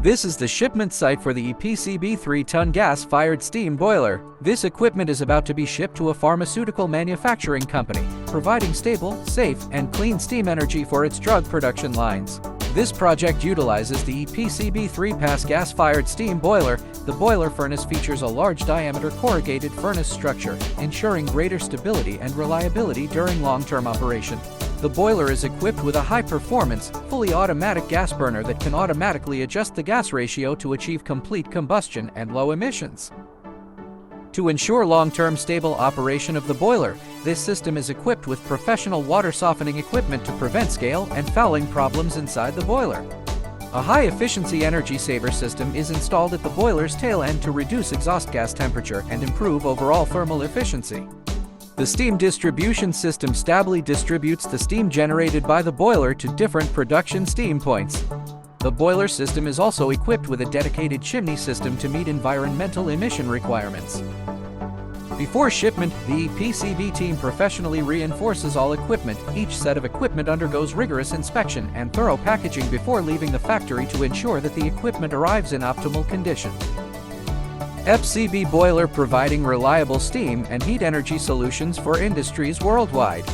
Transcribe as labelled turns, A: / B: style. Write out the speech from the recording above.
A: This is the shipment site for the EPCB 3-ton gas-fired steam boiler. This equipment is about to be shipped to a pharmaceutical manufacturing company, providing stable, safe, and clean steam energy for its drug production lines. This project utilizes the EPCB 3-pass gas-fired steam boiler. The boiler furnace features a large-diameter corrugated furnace structure, ensuring greater stability and reliability during long-term operation. The boiler is equipped with a high-performance, fully automatic gas burner that can automatically adjust the gas ratio to achieve complete combustion and low emissions. To ensure long-term stable operation of the boiler, this system is equipped with professional water softening equipment to prevent scale and fouling problems inside the boiler. A high-efficiency energy saver system is installed at the boiler's tail end to reduce exhaust gas temperature and improve overall thermal efficiency. The steam distribution system stably distributes the steam generated by the boiler to different production steam points. The boiler system is also equipped with a dedicated chimney system to meet environmental emission requirements. Before shipment, the EPCB team professionally reinforces all equipment. Each set of equipment undergoes rigorous inspection and thorough packaging before leaving the factory to ensure that the equipment arrives in optimal condition. EPCB Boiler, providing reliable steam and heat energy solutions for industries worldwide.